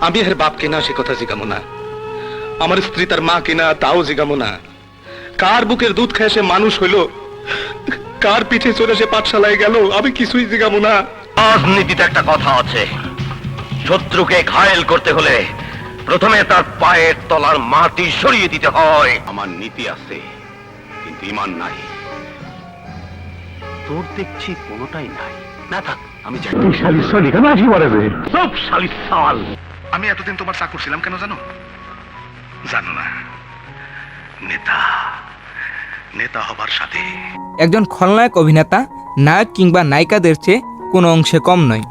আমি এর বাপ কিনা সে কথা জিগামো না, আমার স্ত্রী তার মা কিনা তাও জিগামো না। কার বুকের দুধ খেয়ে সে মানুষ হইল, কার পিঠে চলে সে পাঠশালায় গেল, আমি কিছুই জিগামো না। রাজনীতিতে একটা কথা আছে, শত্রুকে ঘায়েল করতে হলে প্রথমে তার পায়ের তলার মাটি সরিয়ে দিতে হয়। আমার নীতি আছে, কিন্তু ঈমান নাই। তোর দেখছি কোনোটাই নাই। না থাক, আমি যাই। সব শালি সাল। আমি এতদিন তোমার চাকর ছিলাম কেন জানো? জানো না, নেতা নেতা হবার সাথে একজন খলনায়ক অভিনেতা নায়ক কিংবা নায়িকাদের চেয়ে কোনো অংশে কম নয়।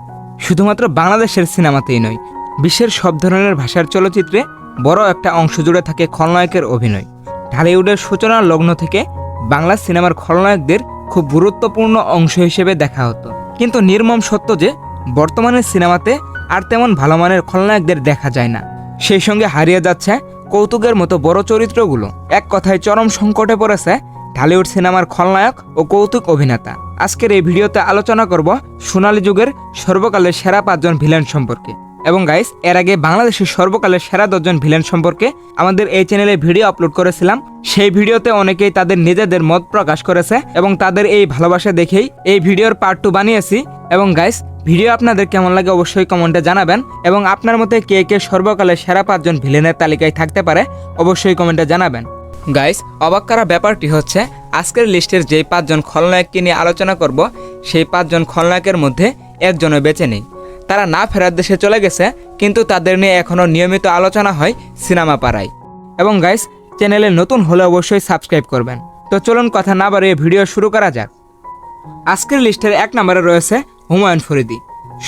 শুধুমাত্র বাংলাদেশের সিনেমাতেই নয়, বিশ্বের সব ধরনের ভাষার চলচ্চিত্রে বড় একটা অংশ জুড়ে থাকে খলনায়কের অভিনয়। ঢালিউডের সূচনার লগ্ন থেকে বাংলা সিনেমার খলনায়কদের খুব গুরুত্বপূর্ণ অংশ হিসেবে দেখা হতো, কিন্তু নির্মম সত্য যে বর্তমানের সিনেমাতে আর তেমন ভালো মানের খলনায়কদের দেখা যায় না। সেই সঙ্গে হারিয়ে যাচ্ছে কৌতুকের মতো বড় চরিত্রগুলো। এক কথায় চরম সংকটে পড়েছে ঢালিউড সিনেমার খলনায়ক ও কৌতুক অভিনেতা। আজকের এই ভিডিওতে আলোচনা করব সোনালী যুগের সর্বকালের সেরা 5 জন ভিলেন সম্পর্কে। এবং গাইস, এর আগে বাংলাদেশের সর্বকালের সেরা 10 জন ভিলেন সম্পর্কে আমাদের এই চ্যানেলে ভিডিও আপলোড করেছিলাম। সেই ভিডিওতে অনেকেই তাদের নিজেদের মত প্রকাশ করেছে এবং তাদের এই ভালোবাসা দেখেই এই ভিডিওর পার্ট 2 বানিয়েছি। এবং গাইস, ভিডিও আপনাদের কেমন লাগে অবশ্যই কমেন্টে জানাবেন, এবং আপনার মতে কে কে সর্বকালের সেরা 5 জন ভিলেনের তালিকায় থাকতে পারে অবশ্যই কমেন্টে জানাবেন। গাইস, অবাক করা ব্যাপারটি হচ্ছে আজকের লিস্টের যেই 5 জন খলনায়ককে নিয়ে আলোচনা করব, সেই 5 জন খলনায়কের মধ্যে একজনও বেঁচে নেই। তারা না ফেরার দেশে চলে গেছে, কিন্তু তাদের নিয়ে এখনও নিয়মিত আলোচনা হয় সিনেমা পাড়ায়। এবং গাইস, চ্যানেলে নতুন হলে অবশ্যই সাবস্ক্রাইব করবেন। তো চলুন কথা না বাড়িয়ে ভিডিও শুরু করা যাক। আজকের লিস্টের 1 নম্বরে রয়েছে হুমায়ুন ফরিদী।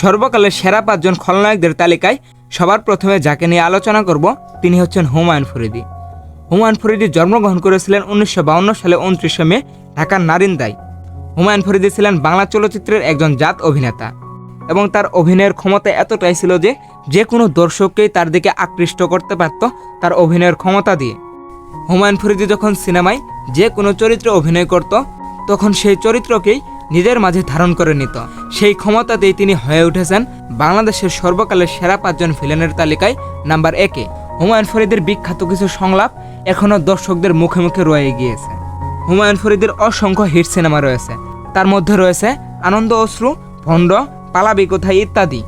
সর্বকালের সেরা 5 জন খলনায়কদের তালিকায় সবার প্রথমে যাকে নিয়ে আলোচনা করব তিনি হচ্ছেন হুমায়ুন ফরিদী। হুমায়ুন ফরিদী জন্মগ্রহণ করেছিলেন 1952 সালে 29 মে ঢাকার নারিন্দায়। হুমায়ুন ফরিদী ছিলেন বাংলা চলচ্চিত্রের একজন জাত অভিনেতা, এবং তার অভিনয়ের ক্ষমতা এতটাই ছিল যে যে কোনো দর্শককেই তার দিকে আকৃষ্ট করতে পারত তার অভিনয়ের ক্ষমতা দিয়ে। হুমায়ুন ফরিদী যখন সিনেমায় যে কোনো চরিত্রে অভিনয় করত, তখন সেই চরিত্রকেই নিজের মাঝে ধারণ করে নিত। সেই ক্ষমতাতেই তিনি হয়ে উঠেছেন বাংলাদেশের সর্বকালের সেরা 5 জন ভিলেনের তালিকায় নাম্বার 1-এ। হুমায়ুন ফরিদীর বিখ্যাত কিছু সংলাপ এখনও দর্শকদের মুখে মুখে রয়ে গিয়েছে। হুমায়ুন ফরিদীর অসংখ্য হিট সিনেমা রয়েছে, তার মধ্যে রয়েছে আনন্দ অশ্রু, ভণ্ড, পালাবি কোথায় ইত্যাদি।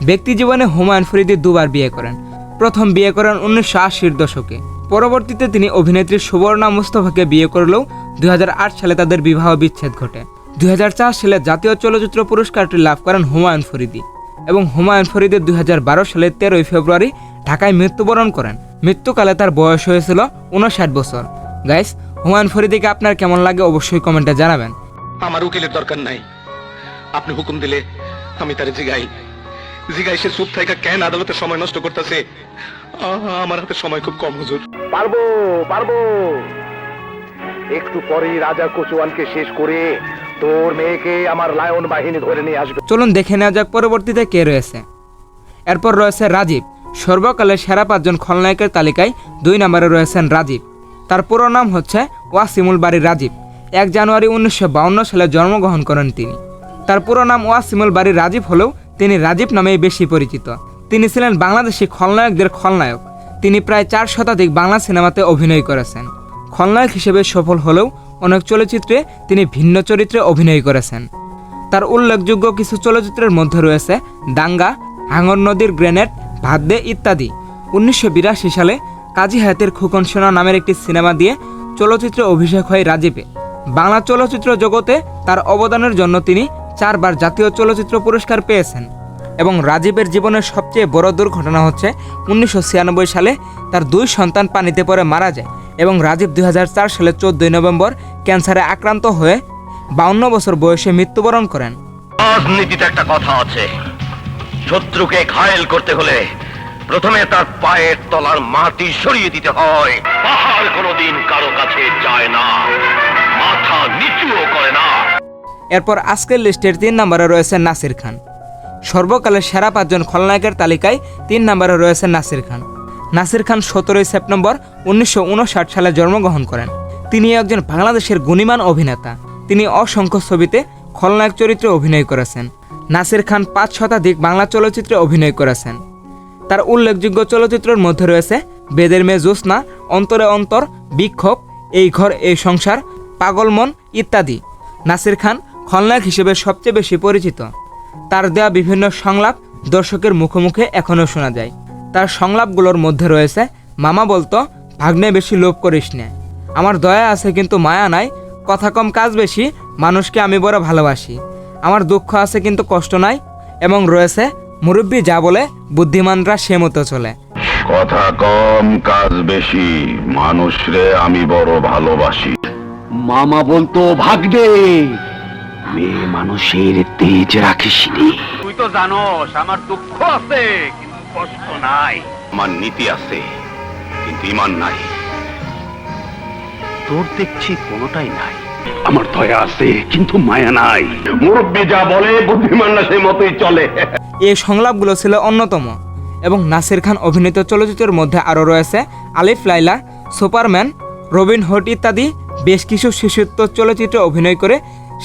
ব্যক্তি জীবনে হুমায়ুন ফরিদী 2 বার বিয়ে করেন। প্রথম বিয়ে করেন 1980-র দশকে। পরবর্তীতে তিনি অভিনেত্রী সুবর্ণা মুস্তফাকে বিয়ে করলেও 2008 সালে তাদের বিবাহ বিচ্ছেদ ঘটে। 2004 সালে জাতীয় চলচ্চিত্র পুরস্কারটি লাভ করেন হুমায়ুন ফরিদী, এবং হুমায়ুন ফরিদী 2012 সালের 13 ফেব্রুয়ারি ঢাকায় মৃত্যুবরণ করেন। মৃত্যুকালে তার বয়স হয়েছিল 59 বছর। গাইস, হুমায়ুন ফরিদীকে আপনার কেমন লাগে অবশ্যই কমেন্টে জানাবেন। আমার উকিলের দরকার নাই, আপনি হুকুম দিলে আমি তার জিগাই সে চুপ থাকা কেন আদালতে সময় নষ্ট করতেছে? আমার হাতে সময় খুব কম হুজুর। পারবো পারবো, একটু পরেই রাজা কচুয়ানকে শেষ করে তোর মেয়েকে আমার লায়ন বাহিনী ধরে নিয়ে আসবে। চলুন দেখে নেওয়া যাক পরবর্তীতে কে রয়েছে। এরপর রয়েছে রাজীব। সর্বকালের সেরা 5 জন খলনায়কের তালিকায় 2 নম্বরে রয়েছেন রাজীব। তার পুরো নাম হচ্ছে ওয়াসিমুল বারী রাজীব। 1 জানুয়ারি 1952 সালে জন্মগ্রহণ করেন তিনি। তার পুরো নাম ওয়াসিমুল বারী রাজীব হলেও তিনি রাজীব নামেই বেশি পরিচিত। তিনি ছিলেন বাংলাদেশি খলনায়কদের খলনায়ক। তিনি প্রায় 4 শতাধিক বাংলা সিনেমাতে অভিনয় করেছেন। খলনায়ক হিসেবে সফল হলেও অনেক চলচ্চিত্রে তিনি ভিন্ন চরিত্রে অভিনয় করেছেন। তার উল্লেখযোগ্য কিছু চলচ্চিত্রের মধ্যে রয়েছে দাঙ্গা, হাঙর নদীর গ্রেনেড, ভাত দে ইত্যাদি। 1982 সালে কাজী হায়াতের খোকন সোনা নামের একটি সিনেমা দিয়ে চলচ্চিত্রে অভিষেক হয় রাজীবে। বাংলা চলচ্চিত্র জগতে তার অবদানের জন্য তিনি 4 বার জাতীয় চলচ্চিত্র পুরস্কার পেয়েছেন। এবং রাজীবের জীবনের সবচেয়ে বড় দুর্ঘটনা হচ্ছে 1996 সালে তার 2 সন্তান পানিতে পড়ে মারা যায়, এবং রাজীব 2004 সালে 14 নভেম্বর ক্যান্সারে আক্রান্ত হয়ে 52 বছর বয়সে মৃত্যুবরণ করেন। রাজনীতিতে একটা কথা আছে, শত্রুকে ঘায়েল করতে হলে প্রথমে তার পায়ের তলার মাটি সরিয়ে দিতে হয়। পাহাড় কোনোদিন কারো কাছে যায় না, মাথা নিচুও করে না। এরপর আজকের লিস্টের 3 নম্বরে রয়েছে নাসির খান। সর্বকালের সেরা 5 জন খলনায়কের তালিকায় 3 নম্বরে রয়েছে নাসির খান। নাসির খান 17 সেপ্টেম্বর 1959 সালে জন্মগ্রহণ করেন। তিনি একজন বাংলাদেশের গুণীমান অভিনেতা। তিনি অসংখ্য ছবিতে খলনায়ক চরিত্রে অভিনয় করেছেন। নাসির খান 5 শতাধিক বাংলা চলচ্চিত্রে অভিনয় করেছেন। তার উল্লেখযোগ্য চলচ্চিত্রের মধ্যে রয়েছে বেদের মেয়ে জ্যোৎস্না, অন্তরে অন্তর, বিক্ষোভ, এই ঘর এই সংসার, পাগল মন ইত্যাদি। নাসির খান খলনায়ক হিসেবে সবচেয়ে বেশি পরিচিত। তার দেয়া বিভিন্ন সংলাপ দর্শকের মুখে মুখে এখনও শোনা যায়। তার সংলাপগুলোর মধ্যে রয়েছে, মামা বলতো ভাগ্নে বেশি লোভ করিস নে, আমার দয়া আছে কিন্তু মায়া নাই, কথা কম কাজ বেশি, মানুষকে আমি বড় ভালোবাসি, আমার দুঃখ আছে কিন্তু কষ্ট নাই, এবং রয়েছে মুরব্বী যা বলে বুদ্ধিমানরা সে মতো চলে। কথা কম কাজ বেশি, মানুষরে আমি বড় ভালোবাসি। মামা বলতো ভাগ্নে মেয়ে মানুষের তেজ রাখিস নি। তুই তো জানোস আমার দুঃখ আছে কিন্তু কষ্ট নাই। আমার নীতি আছে কিন্তু ঈমান নাই। তোর দেখছি কোনোটাই নাই। আমার দয়া আছে কিন্তু মায়া নাই। মুরব্বী যা বলে বুদ্ধিমানরা সেই মতোই চলে। এই সংলাপগুলো ছিল অন্যতম। এবং নাসির খান অভিনীত চলচ্চিত্রের মধ্যে আরও রয়েছে আলিফ লাইলা, সুপারম্যান, রবিন হুড ইত্যাদি। বেশ কিছু শিশুত্ব চলচ্চিত্রে অভিনয় করে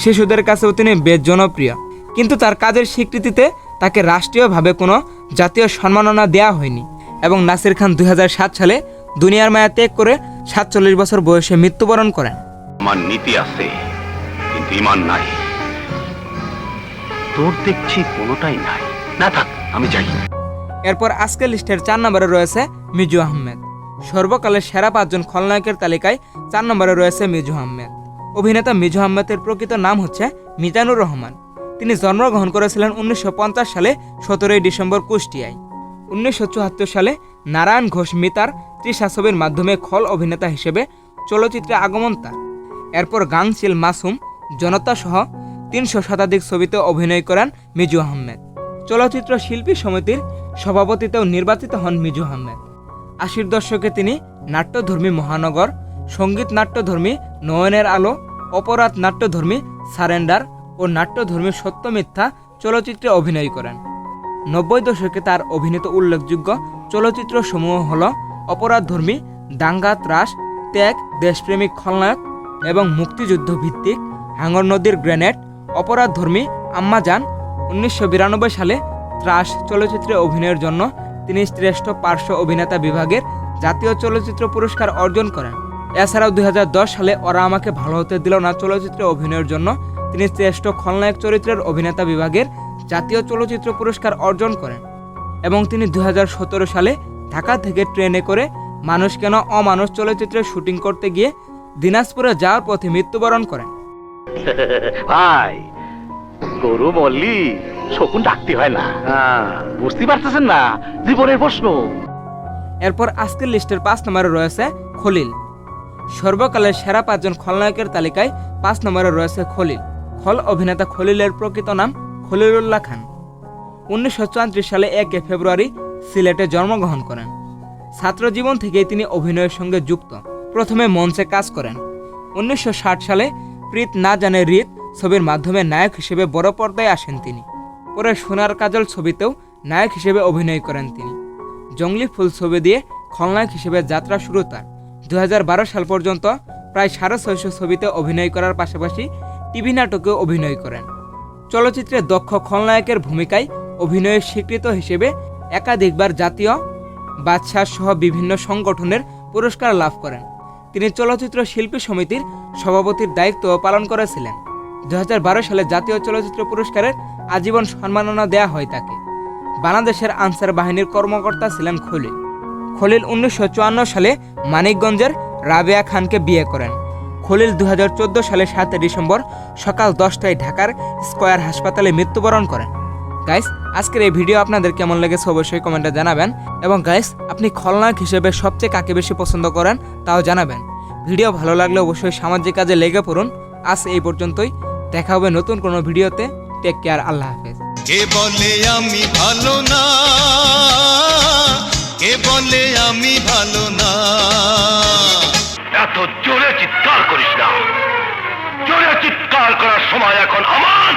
শিশুদের কাছেও তিনি বেশ জনপ্রিয়। কিন্তু তার কাজের স্বীকৃতিতে তাকে রাষ্ট্রীয়ভাবে কোনো জাতীয় সম্মাননা দেওয়া হয়নি। এবং নাসির খান 2007 সালে দুনিয়ার মায়া ত্যাগ করে 47 বছর বয়সে মৃত্যুবরণ করেন। আমার নীতি আছে কিন্তু ঈমান নাই। তোর দেখছি কোনোটাই নাই। না থাক, আমি যাই। এরপর আজকের লিস্টের 4 নম্বরে রয়েছে মিজু আহমেদ। সর্বকালের সেরা 5 জন খলনায়কের তালিকায় 4 নম্বরে রয়েছে মিজু আহমেদ। অভিনেতা মিজু আহমেদের প্রকৃত নাম হচ্ছে মিজানুর রহমান। তিনি জন্মগ্রহণ করেছিলেন 1950 সালে 17 ডিসেম্বর কুষ্টিয়ায়। 1974 সালে নারায়ণ ঘোষ মিতার তৃষা ছবির মাধ্যমে খল অভিনেতা হিসেবে চলচ্চিত্রে আগমন তার। এরপর গাংচিল, মাসুম, জনতা সহ 300 শতাধিক ছবিতে অভিনয় করেন মিজু আহমেদ। চলচ্চিত্র শিল্পী সমিতির সভাপতিতেও নির্বাচিত হন মিজু আহমেদ। 80-র দশকে তিনি নাট্যধর্মী মহানগর, সঙ্গীত নাট্যধর্মী নয়নের আলো, অপরাধ নাট্যধর্মী সারেন্ডার ও নাট্যধর্মী সত্য মিথ্যা চলচ্চিত্রে অভিনয় করেন। 90 দশকে তার অভিনীত উল্লেখযোগ্য চলচ্চিত্রসমূহ হল অপরাধধর্মী দাঙ্গা, ত্রাস, ত্যাগ, দেশপ্রেমিক খলনায়ক এবং মুক্তিযুদ্ধ ভিত্তিক হাঙ্গর নদীর গ্রেনেড, অপরাধধর্মী আম্মাজান। 1992 সালে ত্রাস চলচ্চিত্রে অভিনয়ের জন্য তিনি শ্রেষ্ঠ পার্শ্ব অভিনেতা বিভাগের জাতীয় চলচ্চিত্র পুরস্কার অর্জন করেন। এছাড়াও 2010 সালে ওরা আমাকে ভালো হতে দিল না চলচ্চিত্রে অভিনয়ের জন্য তিনি শ্রেষ্ঠ খলনায়ক চরিত্রের অভিনেতা বিভাগের জাতীয় চলচ্চিত্র পুরস্কার অর্জন করেন। এবং তিনি 2017 সালে ঢাকা থেকে ট্রেনে করে মানুষ কেন অমানুষ চলচ্চিত্রের শুটিং করতে গিয়ে দিনাজপুরে যাওয়ার পথে মৃত্যুবরণ করেন। ভাই, গরু বললি শকুন ডাকতে হয় না। বুঝতে পারতেছেন না জীবনের প্রশ্ন। এরপর আজকের লিস্টের 5 নম্বরে রয়েছে খলিল। সর্বকালের সেরা 5 জন খলনায়কের তালিকায় 5 নম্বরে রয়েছে খলিল। খল অভিনেতা খলিলের প্রকৃত নাম খলিলুল্লাহ খান। 1934 সালে 1 ফেব্রুয়ারি সিলেটে জন্মগ্রহণ করেন। ছাত্র জীবন থেকেই তিনি অভিনয়ের সঙ্গে যুক্ত। প্রথমে মঞ্চে কাজ করেন। 1960 সালে প্রীত না জানে রীত ছবির মাধ্যমে নায়ক হিসেবে বড় পর্দায় আসেন তিনি। পরে সোনার কাজল ছবিতেও নায়ক হিসেবে অভিনয় করেন তিনি। জঙ্গলি ফুল ছবি দিয়ে খলনায়ক হিসেবে যাত্রা শুরু তার। 2012 সাল পর্যন্ত প্রায় 650 ছবিতে অভিনয় করার পাশাপাশি টিভি নাটকেও অভিনয় করেন। চলচ্চিত্রে দক্ষ খলনায়কের ভূমিকায় অভিনয়ের স্বীকৃত হিসেবে একাধিকবার জাতীয়, বাদশাহ সহ বিভিন্ন সংগঠনের পুরস্কার লাভ করেন। তিনি চলচ্চিত্র শিল্পী সমিতির সভাপতির দায়িত্ব পালন করেছিলেন। 2012 সালে জাতীয় চলচ্চিত্র পুরস্কারের আজীবন সম্মাননা দেয়া হয় তাকে। বাংলাদেশের আনসার বাহিনীর কর্মকর্তা ছিলেন খলিল। খলিল 1954 সালে মানিকগঞ্জের রাবেয়া খানকে বিয়ে করেন। খলিল 2014 সালে 7 ডিসেম্বর সকাল 10টায় ঢাকার স্কয়ার হাসপাতালে মৃত্যুবরণ করেন। গাইস, আজকের এই ভিডিও আপনাদের কেমন লেগেছে অবশ্যই কমেন্টে জানাবেন। এবং গাইস, আপনি খলনায়ক হিসেবে সবচেয়ে কাকে বেশি পছন্দ করেন তাও জানাবেন। ভিডিও ভালো লাগলে অবশ্যই সামাজিক কাজে লেগে পড়ুন। আজ এই পর্যন্তই, দেখা হবে নতুন কোনো ভিডিওতে। টেক কেয়ার, আল্লাহ হাফেজ। কে বলে আমি ভালো না, কে বলে আমি ভালো না। এত জোরে চিৎকার করিস না। জোরে চিৎকার করার সময় এখন আমার।